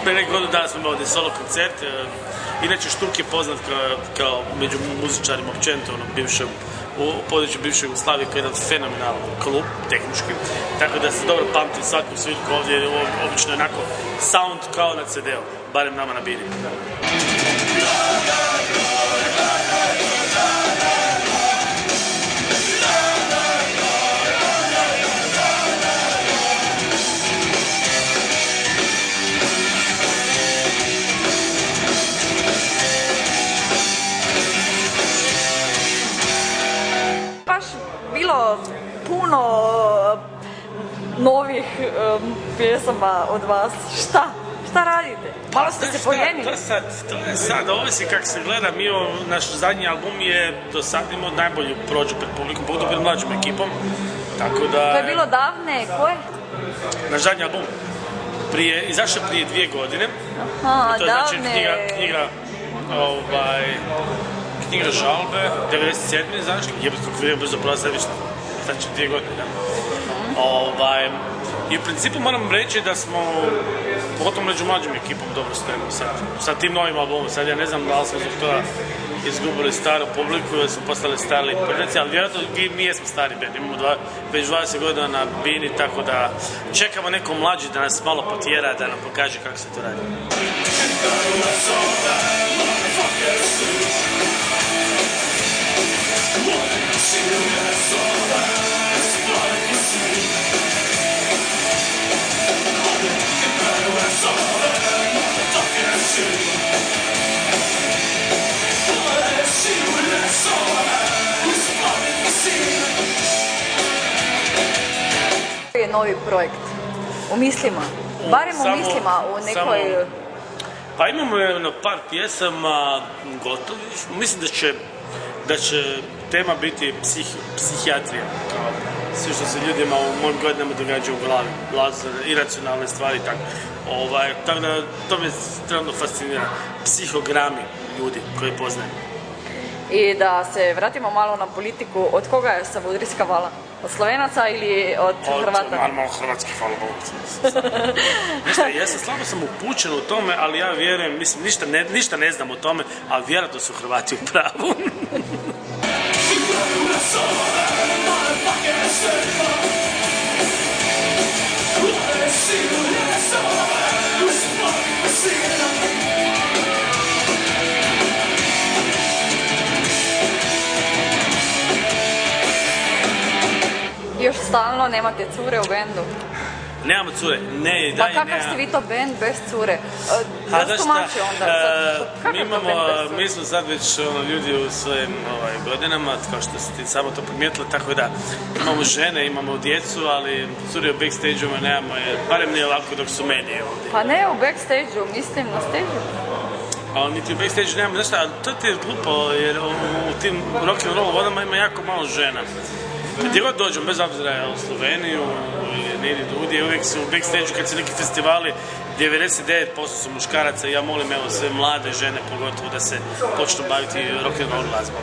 Pre nekog godinu dana smo imali solo koncert. Inače, Štuk je poznat kao među muzičarima općenito u području bivše Jugoslavije, kao jedan fenomenalan klub, tehnički. Tako da se dobro pamti svaku svirku ovdje, obično onako sound kao na CD-u, barem nama na Bini. Bilo puno novih pjesama od vas. Šta radite? Malo ste se pojenili. To je sad, ovisi kako se gleda. Naš zadnji album je do sad imao najbolju prođu pred publikom, pogotovo pred mlađom ekipom. Tako da... To je bilo davne, koje? Naš zadnji album izašao prije 2 godine. Aha, to je znači knjiga žalbe, 97. izašli, jebsko vrijeme brzo prolazi, znači 2 godine, da. I u principu moram reći da smo, pogotovo među mlađom ekipom, dobro stojimo sa tim novim albumom. Sad ja ne znam da li smo zbog toga izgubili staru publiku ili smo postali stari prvenci, ali vjerojatno mi jesmo stari band, imamo već 20 godina na Bini, tako da čekamo neko mlađi da nas malo potjera, da nam pokaže kako se to radi. Je novi projekt u mislima, barem u mislima, u nekoj... Pa imamo par pjesama gotovih. Mislim da će tema biti psihijatrija. Sve što se ljudima u mojim godinama događa u glavi, iracionalne stvari i tako. Tako da to me trenutno fascinira. Psihogrami ljudi koji poznaju. I da se vratimo malo na politiku, od koga je Savudrijska vala? Od Slovenaca ili od Hrvata? Malo hrvatski, hvala Bogu. Ja sam slabo sam upućen u tome, ali ja vjerujem, mislim, ništa ne znam o tome, ali vjerojatno su Hrvati u pravu. Još stalno nemate cure u bendu? Nemamo cure, ne. Pa kakav ste vi to bend bez cure? Zašto mači onda? Mi smo sad već ljudi u svojim godinama, kao što si ti samo to primijetila, tako da imamo žene, imamo djecu, ali cure u backstage-u nemamo, barem nije ovako dok su meni ovdje. Pa ne u backstage-u, mislim na stage-u. Niti u backstage nemamo, znaš šta, to ti je glupo, jer u tim rock'n'roll vodama ima jako malo žena. Gdje god dođem, bez obzira u Sloveniju ili negdje drugdje, uvijek su u backstage-u kad su neki festivali, 99% su muškaraca i ja molim sve mlade žene pogotovo da se počnu baviti rock'n'roll glazbom.